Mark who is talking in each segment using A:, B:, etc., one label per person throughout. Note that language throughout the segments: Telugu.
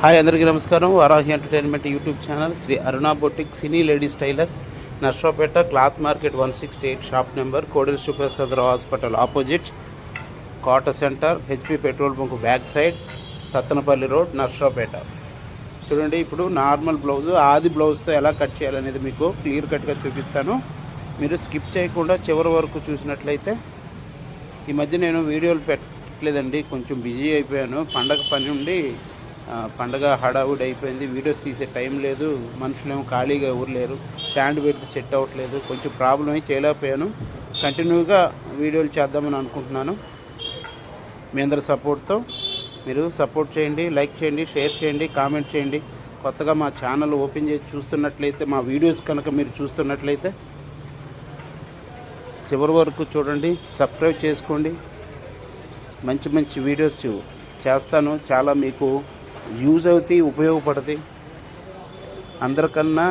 A: హాయ్ అందరికీ నమస్కారం. Varahi entertainment YouTube channel Sri Aruna boutique cine ladies tailor, Narasaraopet, cloth market 168, shop number Kodela శుభ్రసదరావు hospital opposite, Kota centre, HP petrol bunk back side, Sattenapalli road, Narasaraopet. చూడండి, ఇప్పుడు నార్మల్ బ్లౌజు ఆది బ్లౌజ్తో ఎలా కట్ చేయాలనేది మీకు క్లియర్ కట్గా చూపిస్తాను. మీరు స్కిప్ చేయకుండా చివరి వరకు చూసినట్లయితే. ఈ మధ్య నేను వీడియోలు పెట్టలేదండి, కొంచెం బిజీ అయిపోయాను. పండగ పని ఉండి పండగ హడావుడి అయిపోయింది. వీడియోస్ తీసే టైం లేదు, మనుషులేమో ఖాళీగా ఎవరు లేరు, స్టాండ్ పెడితే సెట్ అవ్వట్లేదు, కొంచెం ప్రాబ్లం అయి చేయలేకపోయాను. కంటిన్యూగా వీడియోలు చేద్దామని అనుకుంటున్నాను. మీ అందరి సపోర్ట్తో మీరు సపోర్ట్ చేయండి, లైక్ చేయండి, షేర్ చేయండి, కామెంట్ చేయండి. కొత్తగా మా ఛానల్ ఓపెన్ చేసి చూస్తున్నట్లయితే, మా వీడియోస్ కనుక మీరు చూస్తున్నట్లయితే చివరి వరకు చూడండి, సబ్స్క్రైబ్ చేసుకోండి. మంచి మంచి వీడియోస్ చేస్తాను, చాలా మీకు యూజ్ అవుతాయి, ఉపయోగపడతాయి. అందరికన్నా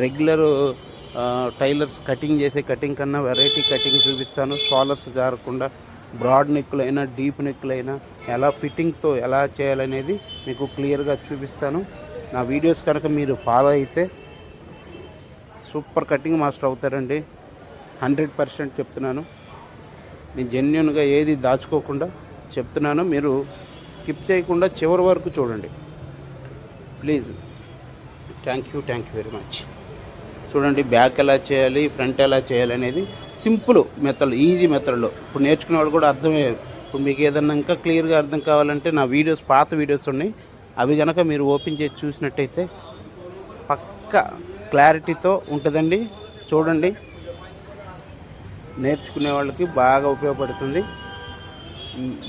A: రెగ్యులర్ టైలర్స్ కటింగ్ చేసే కటింగ్ కన్నా వెరైటీ కటింగ్ చూపిస్తాను. షోల్డర్స్ జారకుండా బ్రాడ్ నెక్కులైనా డీప్ నెక్కులైనా ఎలా ఫిట్టింగ్తో ఎలా చేయాలనేది మీకు క్లియర్గా చూపిస్తాను. నా వీడియోస్ కనుక మీరు ఫాలో అయితే సూపర్ కటింగ్ మాస్టర్ అవుతారండి. 100% చెప్తున్నాను. నేను జెన్యున్గా ఏది దాచుకోకుండా చెప్తున్నాను. మీరు స్కిప్ చేయకుండా చివరి వరకు చూడండి please. Thank you very much. చూడండి, బ్యాక్ ఎలా చేయాలి, ఫ్రంట్ ఎలా చేయాలి అనేది సింపుల్ మెథడ్, ఈజీ మెథడ్లో ఇప్పుడు నేర్చుకునే వాళ్ళు కూడా అర్థమే. ఇప్పుడు మీకు ఏదన్నా ఇంకా క్లియర్గా అర్థం కావాలంటే నా వీడియోస్, పాత వీడియోస్ ఉన్నాయి, అవి కనుక మీరు ఓపెన్ చేసి చూసినట్టయితే పక్క క్లారిటీతో ఉంటుందండి. చూడండి, నేర్చుకునే వాళ్ళకి బాగా ఉపయోగపడుతుంది.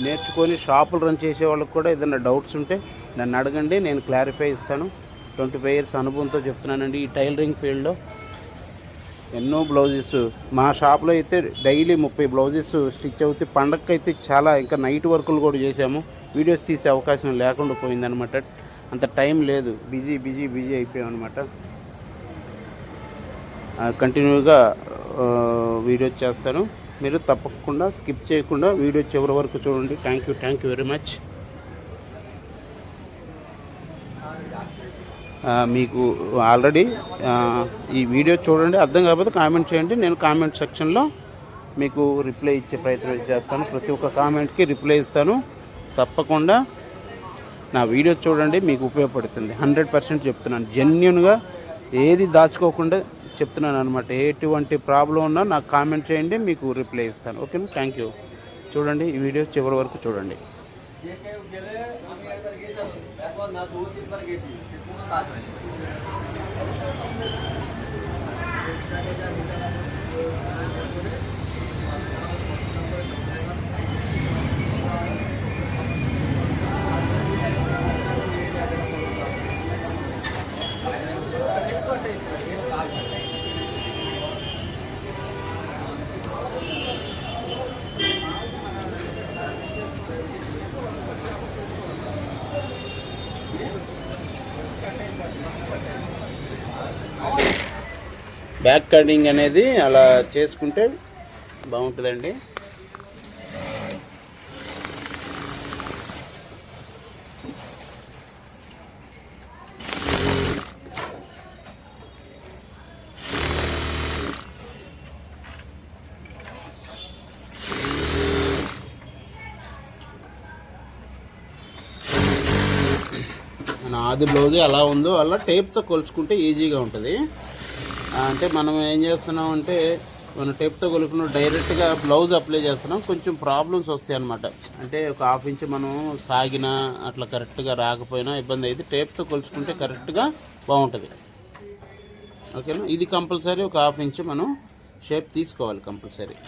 A: నేర్చుకొని షాపులు రన్ చేసే వాళ్ళకి కూడా ఏదైనా డౌట్స్ ఉంటే నన్ను అడగండి, నేను క్లారిఫై ఇస్తాను. 25 years అనుభవంతో చెప్తున్నానండి. ఈ టైలరింగ్ ఫీల్డ్లో ఎన్నో బ్లౌజెస్ మా షాప్లో అయితే డైలీ 30 బ్లౌజెస్ స్టిచ్ అవుతాయి. పండగకి అయితే చాలా, ఇంకా నైట్ వర్కులు కూడా చేసాము. వీడియోస్ తీసే అవకాశం లేకుండా పోయిందనమాట. అంత టైం లేదు, బిజీ అయిపోయాం అనమాట. కంటిన్యూగా వీడియోస్ చేస్తాను. మీరు తప్పకుండా స్కిప్ చేయకుండా వీడియో చివరి వరకు చూడండి. Thank you very much. మీకు ఆల్రెడీ ఈ వీడియో చూడండి, అర్థం కాకపోతే కామెంట్ చేయండి. నేను కామెంట్ సెక్షన్లో మీకు రిప్లై ఇచ్చే ప్రయత్నం చేస్తాను. ప్రతి ఒక్క కామెంట్కి రిప్లై ఇస్తాను. తప్పకుండా నా వీడియో చూడండి, మీకు ఉపయోగపడుతుంది. 100% చెప్తున్నాను. జెన్యున్గా ఏది దాచుకోకుండా చెప్తున్నాను అనమాట. ఎటువంటి ప్రాబ్లం ఉన్నా నాకు కామెంట్ చేయండి, మీకు రిప్లై ఇస్తాను. ఓకేనా? Thank you. చూడండి, ఈ వీడియో చివరి వరకు చూడండి. బ్యాక్ కటింగ్ అనేది అలా చేసుకుంటే బాగుంటుందండి. మన ఆది బ్లౌజ్ ఎలా ఉందో అలా టేప్తో కొలుచుకుంటే ఈజీగా ఉంటుంది. అంటే మనం ఏం చేస్తున్నాం అంటే, మనం టేప్తో కొలుకున్న డైరెక్ట్గా బ్లౌజ్ అప్లై చేస్తున్నాం, కొంచెం ప్రాబ్లమ్స్ వస్తాయి అన్నమాట. అంటే ఒక 1/2 ఇంచ్ మనం సాగినా అట్లా కరెక్ట్గా రాకపోయినా ఇబ్బంది అయితే టేప్తో కొలుచుకుంటే కరెక్ట్గా బాగుంటుంది. ఓకేనా? ఇది కంపల్సరీ ఒక 1/2 ఇంచ్ మనం షేప్ తీసుకోవాలి కంపల్సరీ.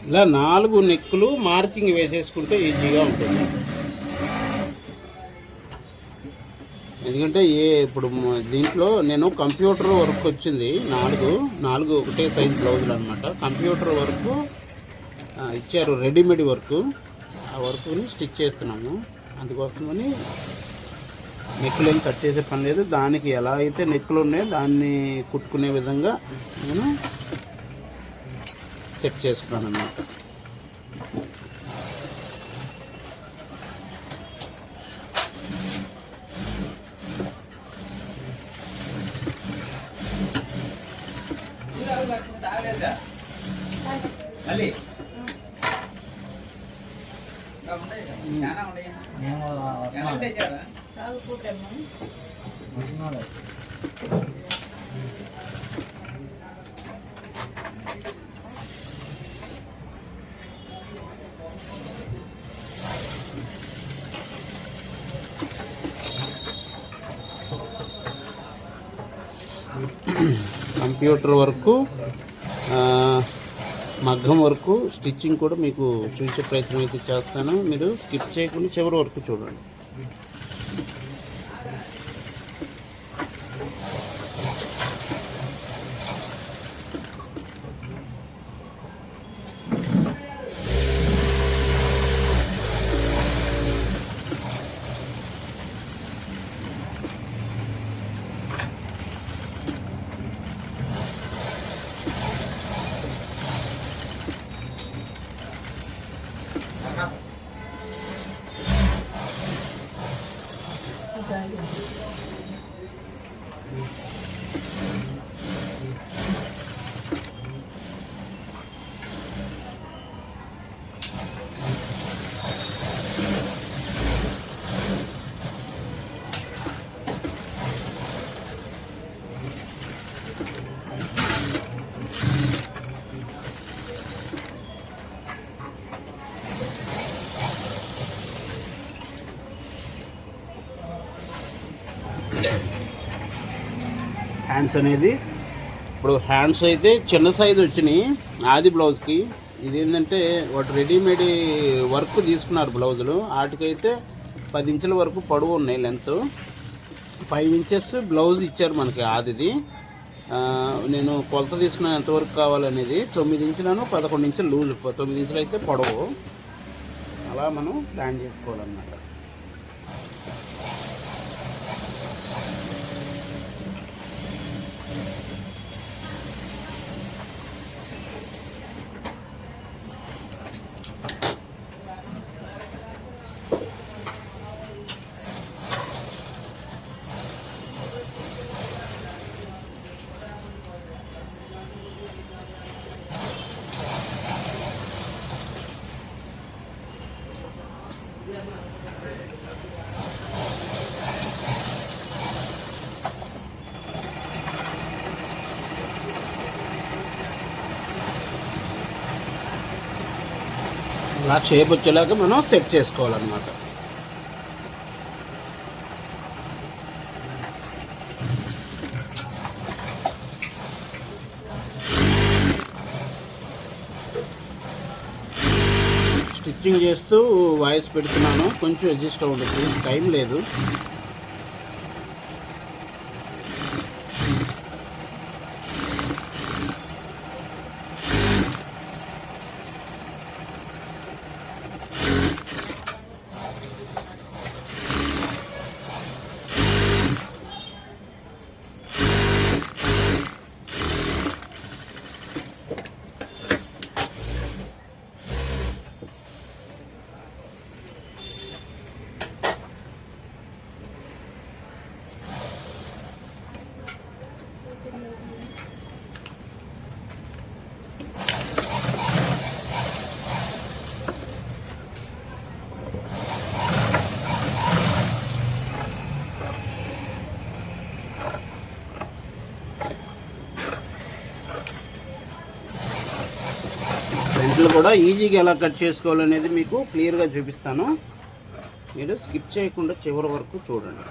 A: ఇలా 4 నెక్కులు మార్కింగ్ వేసేసుకుంటే ఈజీగా ఉంటుంది. ఎందుకంటే ఇప్పుడు దీంట్లో నేను కంప్యూటర్ వర్క్ వచ్చింది 4 ఒకటే సైజ్ బ్లౌజులు అనమాట. కంప్యూటర్ వర్క్ ఇచ్చారు, రెడీమేడ్ వర్క్. ఆ వర్క్ని స్టిచ్ చేస్తున్నాము. అందుకోసమని నెక్కులు ఏం కట్ చేసే పని లేదు. దానికి ఎలా అయితే నెక్కులు ఉన్నాయో దాన్ని కుట్టుకునే విధంగా నేను సెట్ చేసుకున్నాను అన్నమాట. కంప్యూటర్ వర్క్, మగ్గం వరకు, స్టిచ్చింగ్ కూడా మీకు చూసే ప్రయత్నం అయితే చేస్తాను. మీరు స్కిప్ చేయకుండా చివరి వరకు చూడండి. హ్యాండ్స్ అనేది ఇప్పుడు హ్యాండ్స్ అయితే చిన్న సైజు వచ్చినాయి ఆది బ్లౌజ్కి. ఇది ఏంటంటే వాటి రెడీమేడ్ వర్క్ తీసుకున్నారు బ్లౌజులు. వాటికైతే 10 ఇంచుల వరకు పొడవు ఉన్నాయి లెంత్. 5 ఇంచెస్ బ్లౌజ్ ఇచ్చారు మనకి ఆదిది. నేను కొలత తీసుకున్నాను ఎంతవరకు కావాలనేది. 9 ఇంచులను 11 ఇంచులు లూజ్, 9 ఇంచులు అయితే పొడవు. అలా మనం ప్లాన్ చేసుకోవాలన్నమాట. అలా షేప్ వచ్చేలాగా మనం సెట్ చేసుకోవాలన్నమాట. స్టిచ్చింగ్ చేస్తూ వాయిస్ పెడుతున్నాను, కొంచెం అడ్జస్ట్ అవ్వదు, టైం లేదు. ఫ్రంట్లు కూడా ఈజీగా ఎలా కట్ చేసుకోవాలనేది మీకు క్లియర్గా చూపిస్తాను. మీరు స్కిప్ చేయకుండా చివరి వరకు చూడండి.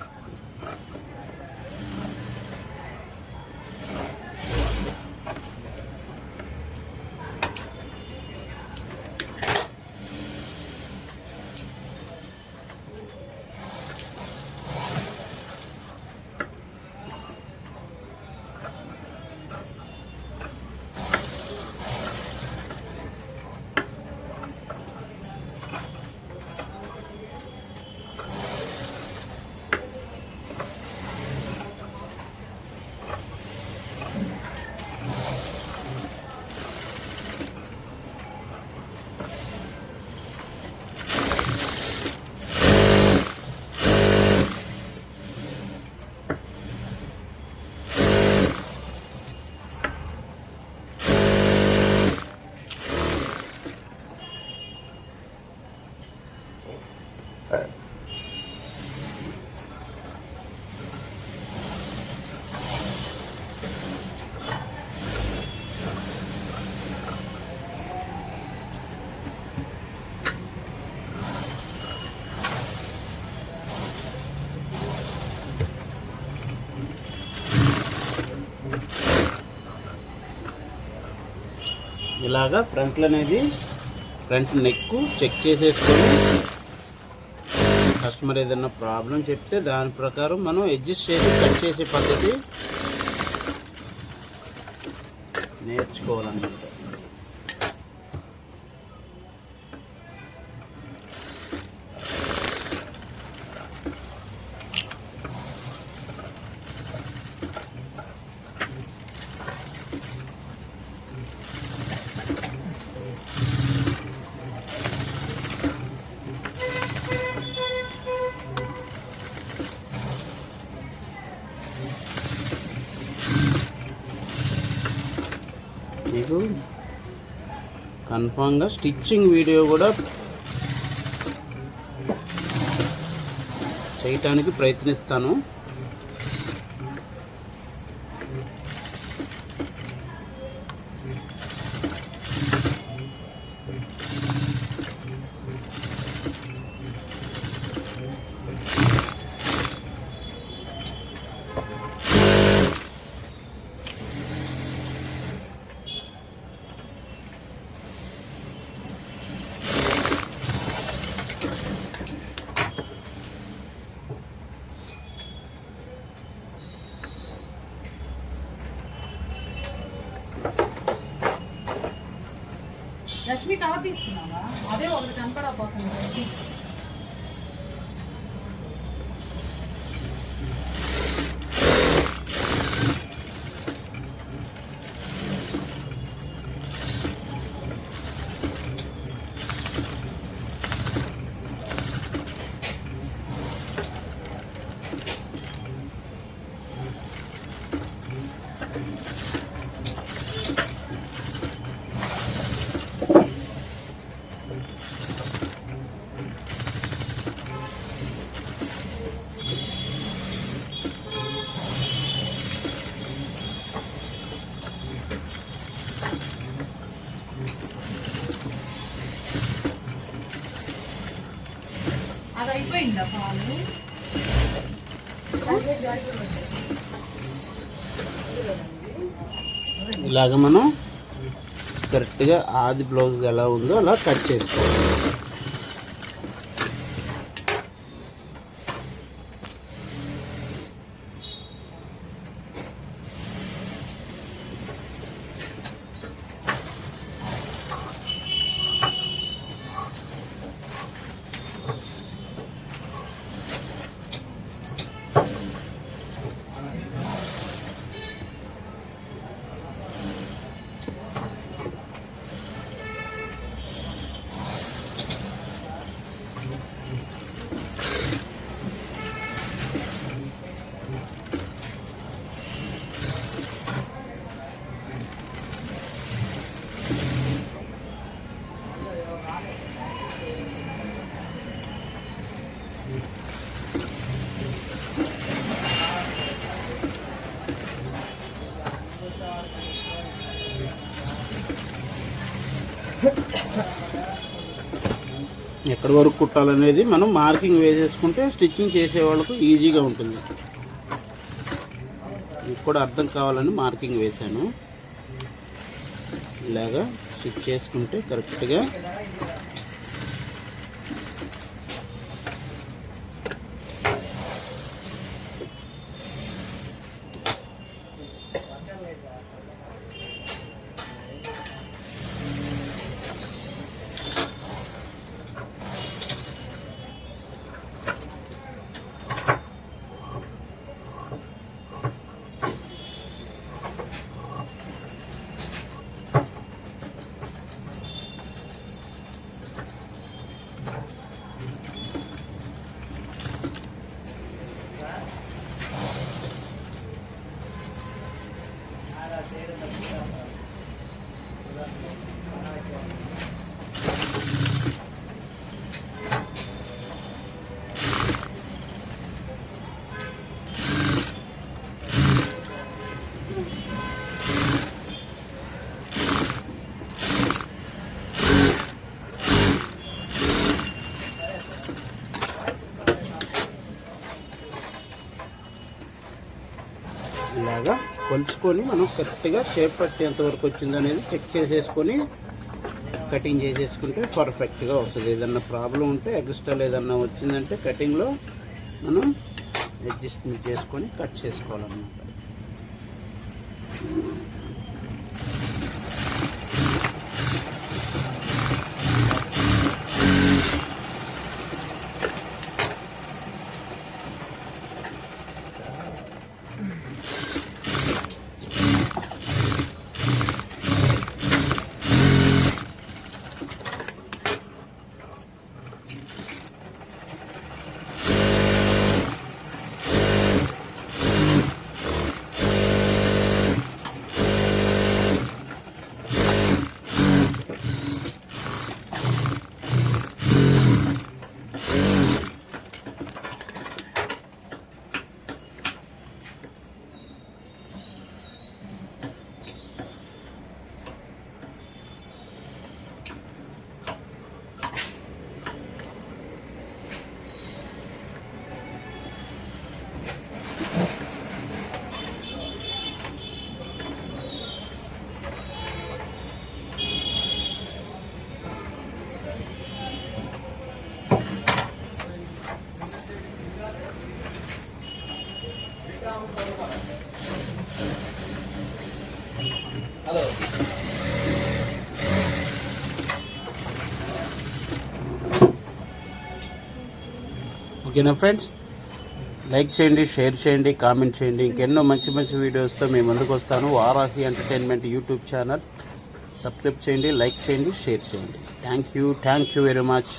A: ఇలాగా ఫ్రంట్ నెక్ చెక్ చేసేసుకొని కస్టమర్ ఏదైనా ప్రాబ్లం చెప్తే దాని ప్రకారం మనం అడ్జస్ట్ చేసి కట్ చేసే పద్ధతి నేర్చుకోవాలన్నమాట. మీకు కన్ఫామ్గా స్టిచ్చింగ్ వీడియో కూడా చేయటానికి ప్రయత్నిస్తాను.
B: లక్ష్మి కవర్ తీసుకున్నావా? అదే ఒకటి కనపడపోతుంది. అది అయిపోయిందా పాలు?
A: ఇలాగ మనం కరెక్ట్గా ఆది బ్లౌజ్ ఎలా ఉందో అలా కట్ చేసుకోవాలి. ఎక్కడి వరకు కుట్టాలనేది మనం మార్కింగ్ వేసేసుకుంటే స్టిచ్చింగ్ చేసే వాళ్ళకు ఈజీగా ఉంటుంది. మీకు కూడా అర్థం కావాలని మార్కింగ్ వేశాను. ఇలాగా స్టిచ్ చేసుకుంటే కరెక్ట్గా ఇలాగా కొలుచుకొని మనం కరెక్ట్గా షేప్ పట్టేంత వరకు వచ్చింది అనేది చెక్ చేసేసుకొని కటింగ్ చేసేసుకుంటే పర్ఫెక్ట్గా వస్తుంది. ఏదన్నా ప్రాబ్లం ఉంటే ఎక్స్ట్రా ఏదన్నా వచ్చిందంటే కటింగ్లో మనం అడ్జస్ట్మెంట్ చేసుకొని కట్ చేసుకోవాలన్నమాట. ఓకేనా ఫ్రెండ్స్, లైక్ చేయండి, షేర్ చేయండి, కామెంట్ చేయండి. ఇంకెన్నో మంచి మంచి వీడియోస్తో మేము ముందుకు వస్తాను. Varahi entertainment YouTube channel subscribe చేయండి, లైక్ చేయండి, షేర్ చేయండి. Thank you very much.